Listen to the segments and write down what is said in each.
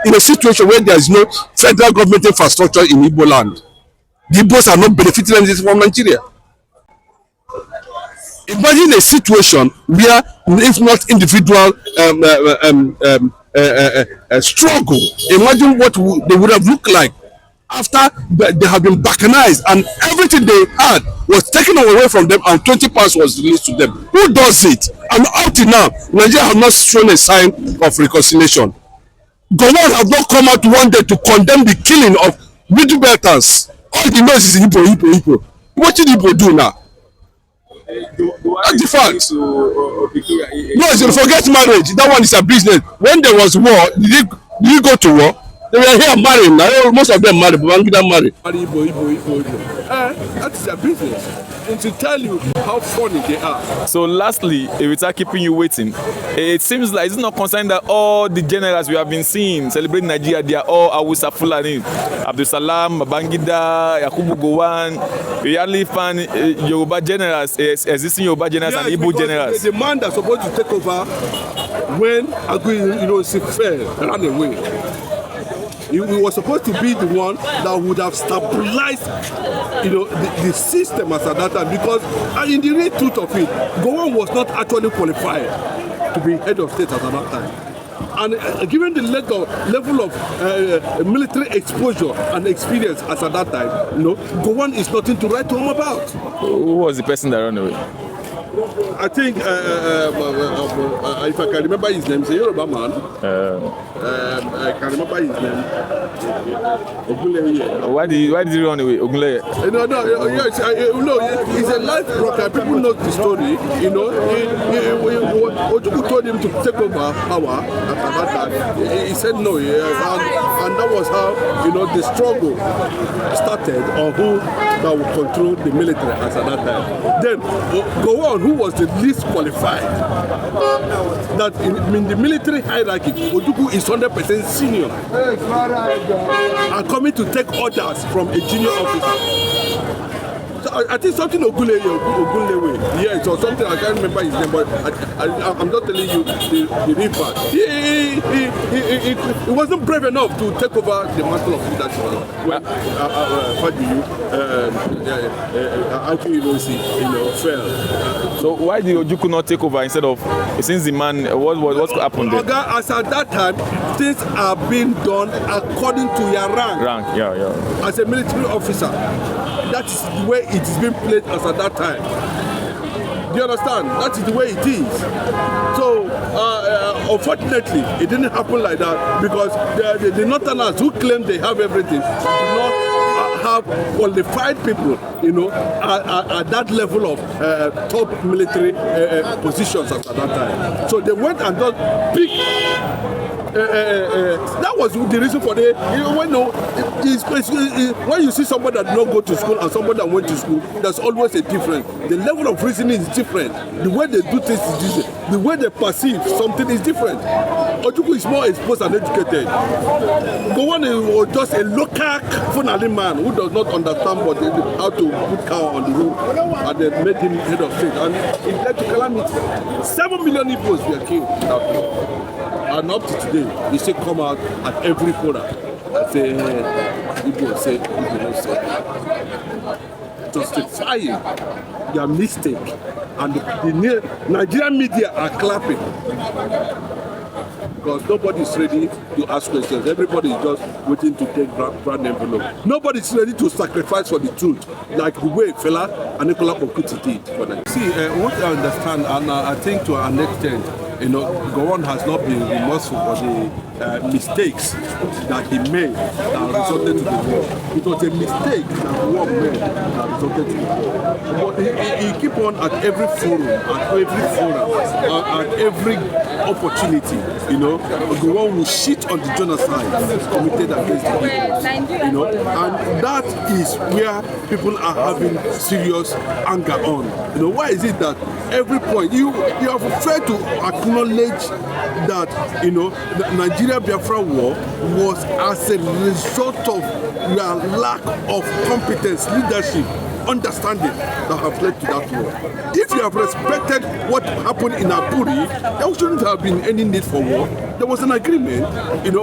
in a situation where there is no federal government infrastructure in Igbo land. The Igbos are not benefiting from Nigeria. Imagine a situation where, if not individual struggle, imagine what they would have looked like after they have been balkanized and everything they had was taken away from them and 20 pounds was released to them. Who does it? And up to now, Nigeria has not shown a sign of reconciliation. Government have not come out one day to condemn the killing of middle belters. All he knows is Igbo. What did Igbo do now? That's the fact. No, you forget marriage. That one is a business. When there was war, did you go to war? They were here marrying. Now most of them married, but Babangida married. That is a business. And to tell you how funny they are. So lastly, if it's keeping you waiting, it seems like it's not concerned that all the generals we have been seeing celebrating Nigeria, they are all Hausa Fulani. Abdul Salam, Babangida, Yakubu Gowon. We hardly find Yoruba generals, existing Yoruba generals and Igbo generals. The man that's supposed to take over when Agui fell, ran away. He was supposed to be the one that would have stabilized, the system as at that time. Because in the real truth of it, Gowon was not actually qualified to be head of state at that time. And given the level of military exposure and experience as at that time, Gowon is nothing to write home about. Who was the person that ran away? I think, if I can remember his name, he's a Yoruba man. I can remember his name. Ogunleye. Why did he run away? Ogunleye? No, he's a life broker. People know the story. Ojukwu told him to take over power at that time. He said no, and that was how the struggle started on who that would control the military as at that time. Then Gowon, who was the least qualified, that in the military hierarchy, Ojukwu is 100% senior, and coming to take orders from a junior officer. So I think something Ogunlewe, yes, or something, I can't remember his name, but I'm not telling you the real part. He wasn't brave enough to take over the mantle of leadership when fell. So why did Ojukwu not take over instead of, since the man, what happened there? As at that time, things are being done according to your rank. Yeah. As a military officer, that is the way it is being played as at that time. Do you understand? That is the way it is. So, unfortunately, it didn't happen like that because the Northerners who claim they have everything do not have qualified people, at that level of top military positions at that time. So they went and just picked. That was the reason for when you see somebody that did not go to school and somebody that went to school, there's always a difference. The level of reasoning is different. The way they do things is different. The way they perceive something is different. Ojukwu is more exposed and educated. Gowon was just a local Fulani man who does not understand how to put cow on the road, and they made him head of state, and it led to calamity. 7 million Igbos were killed. And up to today, you still come out at every corner and say, Igbo say, justifying their mistake. And the Nigerian media are clapping. Because nobody is ready to ask questions. Everybody is just waiting to take brand envelope. Nobody is ready to sacrifice for the truth, like the way Fela and Nicola Okuti did. See, what I understand, and I think to an extent, Gowon has not been remorseful for the mistakes that he made that resulted to the war. It was a mistake that Gowon made that resulted to the war. But he keep on at every forum, at every opportunity, Gowon will shit on the genocide committed against the people, and that is where people are having serious anger on. Why is it that every point you have failed to acknowledge that the Nigeria BIAFRA war was as a result of your lack of competence, leadership, understanding that have led to that war. If you have respected what happened in Aburi, there shouldn't have been any need for war. There was an agreement.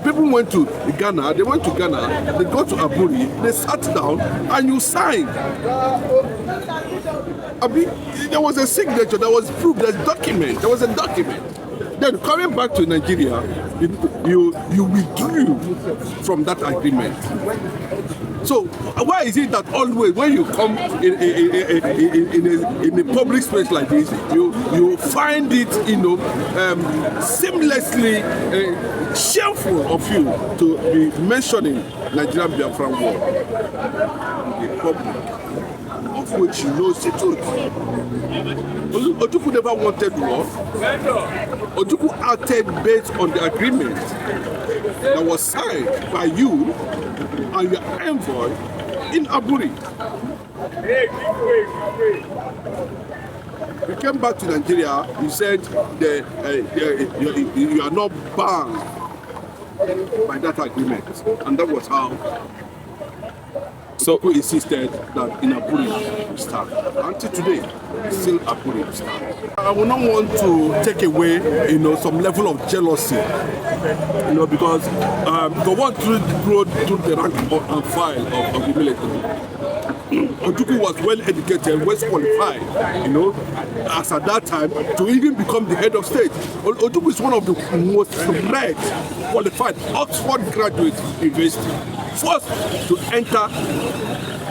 People went to Ghana, they went to Ghana, they got to Aburi, they sat down, and you signed. There was a signature, there was proof, there was a document. Then coming back to Nigeria, you withdrew from that agreement. So why is it that always when you come in a public space like this, you find it seamlessly shameful of you to be mentioning Nigerian Biafran war in the public, of which you know settled. Ojukwu never wanted war. Ojukwu acted based on the agreement that was signed by you and your envoy in Aburi. You came back to Nigeria, you said you are not bound by that agreement, and that was how Ojukwu insisted that in Aburi we start. Until today, still Aburi we start. I would not want to take away, some level of jealousy, because gowon through the rank and file of the military. Ojukwu was well educated, well qualified, as at that time, to even become the head of state. Ojukwu is one of the most read, qualified Oxford graduate university, first to enter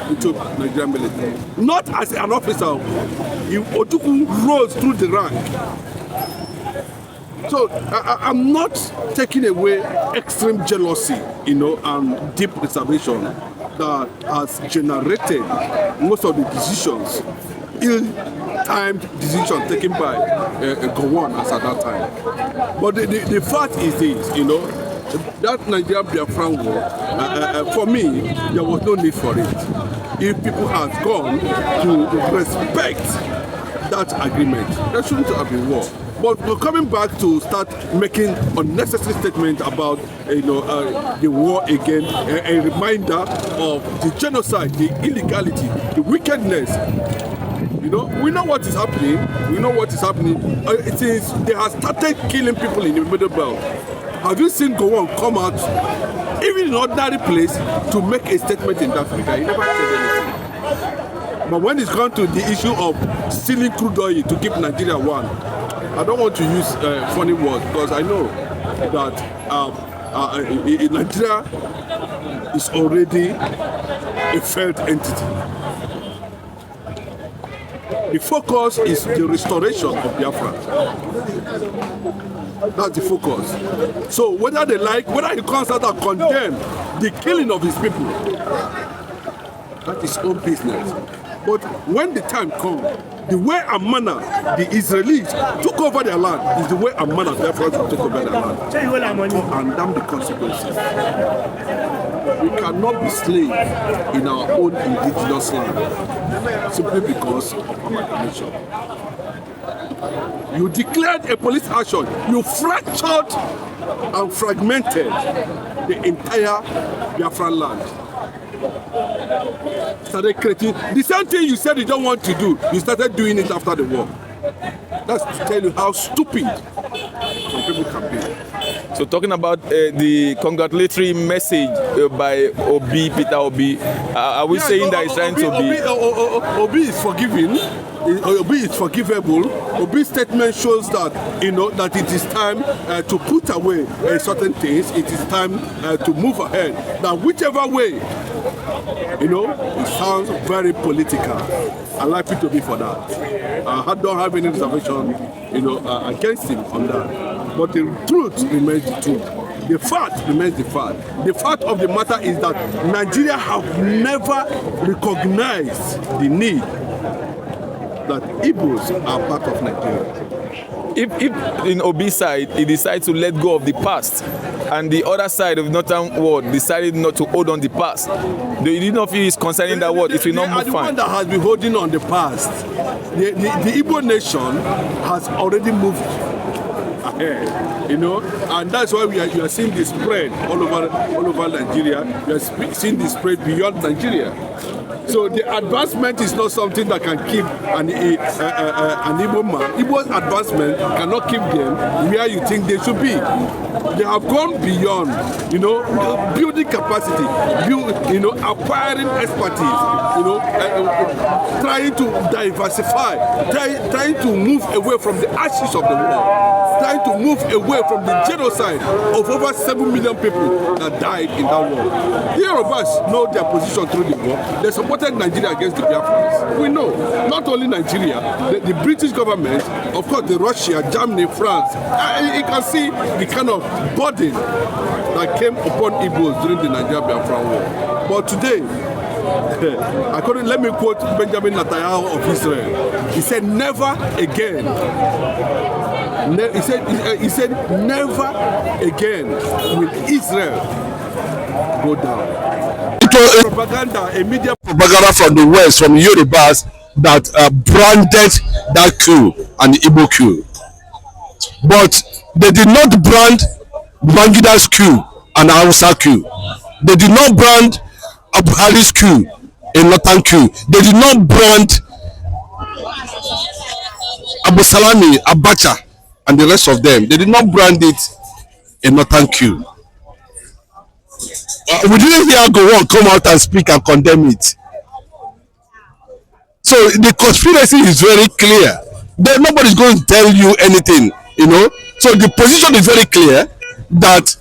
into Nigerian military. Not as an officer, Ojukwu rose through the rank. So I'm not taking away extreme jealousy, and deep reservation that has generated most of the decisions, ill-timed decisions taken by gowon as at that time. But the fact is this, that Nigerian Biafran war, for me, there was no need for it. If people had gone to respect that agreement, there shouldn't have been war. But coming back to start making unnecessary statements about the war again, a reminder of the genocide, the illegality, the wickedness. We know what is happening. Since they have started killing people in the Middle Belt. Have you seen gowon come out, even in an ordinary place, to make a statement in that regard? He never said anything. But when it's gone to the issue of stealing crude oil to keep Nigeria one, I don't want to use funny words because I know that Nigeria is already a failed entity. The focus is the restoration of Biafra. That's the focus. So whether you consider or condemn the killing of his people, that is own business. But when the time comes, the way and manner the Israelis took over their land is the way and manner the Biafrans will take over their land. And damn the consequences. We cannot be slaves in our own indigenous land simply because of amalgamation. You declared a police action. You fractured and fragmented the entire Biafran land. Started creating the same thing you said you don't want to do. You started doing it after the war. That's to tell you how stupid some people can be. So talking about the congratulatory message by Peter Obi, are we saying that he's trying to be... Obi is forgiving. Obi is forgivable. Obi's statement shows that that it is time to put away certain things. It is time to move ahead. Now, whichever way, it sounds very political. I like it to be for that. I don't have any reservation, against him on that. But the truth remains the truth. The fact remains the fact. The fact of the matter is that Nigeria have never recognized the need that Igbos are part of Nigeria. If in Obi's side, he decides to let go of the past, and the other side of the northern world decided not to hold on the past, do you not feel it's concerning that word? It will not move the fine. one that has been holding on the past. The Igbo nation has already moved ahead, and that's why you are seeing the spread all over Nigeria. You are seeing the spread beyond Nigeria. So the advancement is not something that can keep an Igbo man. Igbo's advancement cannot keep them where you think they should be. They have gone beyond, building capacity, acquiring expertise, trying to diversify, trying to move away from the ashes of the war, trying to move away from the genocide of over 7 million people that died in that war. The Yorubas know their position through the war. They supported Nigeria against the BIAFRAs. We know, not only Nigeria, the British government, of course, the Russia, Germany, France. You can see the kind of burden that came upon Igbos during the Nigeria-Biafra war. But today, let me quote Benjamin Netanyahu of Israel. He said, "Never again." He said, "Never again will Israel go down." It was a media propaganda from the West, from Yorubas, that branded that coup and the Igbo coup. But they did not brand Bangida's coup and Hausa coup. They did not brand Buhari's coup, a northern coup. They did not brand Abu Salami, Abacha, and the rest of them. They did not brand it a northern coup. We didn't hear gowon come out and speak and condemn it. So the conspiracy is very clear. Nobody's going to tell you anything, So the position is very clear that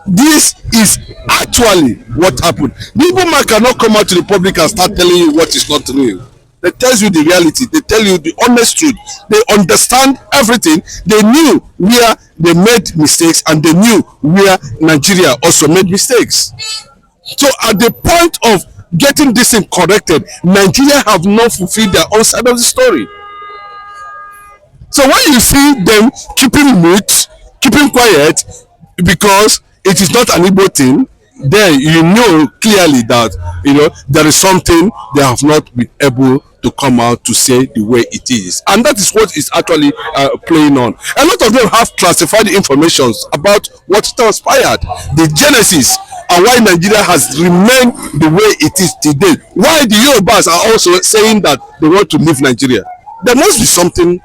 this is actually what happened. The Igbo man cannot come out to the public and start telling you what is not real. They tell you the reality. They tell you the honest truth. They understand everything. They knew where they made mistakes, and they knew where Nigeria also made mistakes. So at the point of getting this thing corrected, Nigeria have not fulfilled their own side of the story. So when you see them keeping mute, keeping quiet, because it is not an Igbo thing, then you know clearly that there is something they have not been able to come out to say the way it is, and that is what is actually playing on. A lot of them have classified information about what transpired, the genesis, and why Nigeria has remained the way it is today. Why the Yorubas are also saying that they want to leave Nigeria. There must be something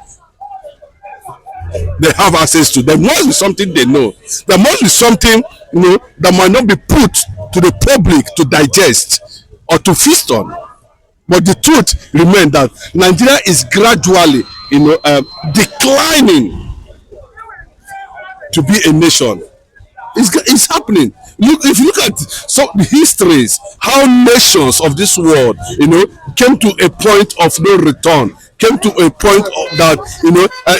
they have access to. There must be something they know. There must be something that might not be put to the public to digest or to feast on. But the truth remains that Nigeria is gradually declining to be a nation. It's happening. If you look at some histories, how nations of this world came to a point of no return, came to a point that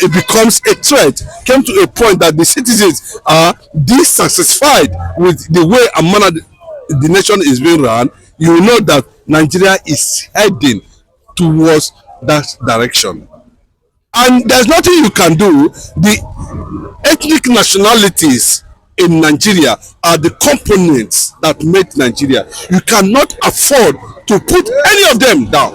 it becomes a threat, came to a point that the citizens are dissatisfied with the way and manner the nation is being run. You know that Nigeria is heading towards that direction, and there's nothing you can do. The ethnic nationalities in Nigeria are the components that make Nigeria. You cannot afford to put any of them down.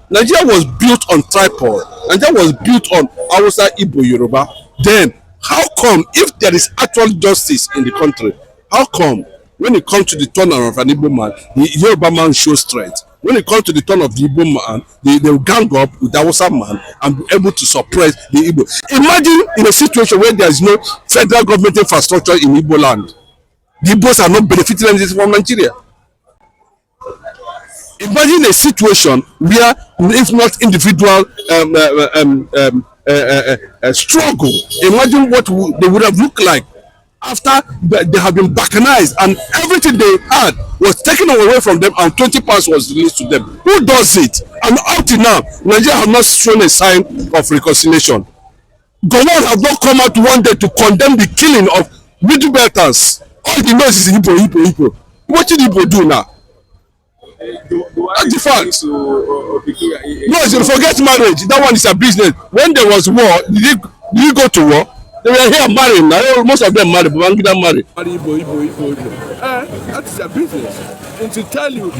Nigeria was built on tripod. Nigeria was built on Hausa, Igbo, Yoruba. Then how come, if there is actual justice in the country, how come when it comes to the turn of an Igbo man, the Yoruba man shows strength? When it comes to the turn of the Igbo man, they will gang up with the Hausa man and be able to suppress the Igbo. Imagine in a situation where there is no federal government infrastructure in Igbo land. The Igbos are not benefiting anything from Nigeria. Imagine a situation where, if not individual struggle, imagine what they would have looked like after they have been balkanized and everything they had was taken away from them and 20 pounds was released to them. Who does it? And up to now, Nigeria have not shown a sign of reconciliation. Government have not come out one day to condemn the killing of middle belters. All the noise is Igbo. What did Igbo do now? That's the fact. No, it's forget marriage. That one is a business. When there was war, did you go to war? They were here marrying. Now most of them married, but Bangida married. That is a business. And to tell you.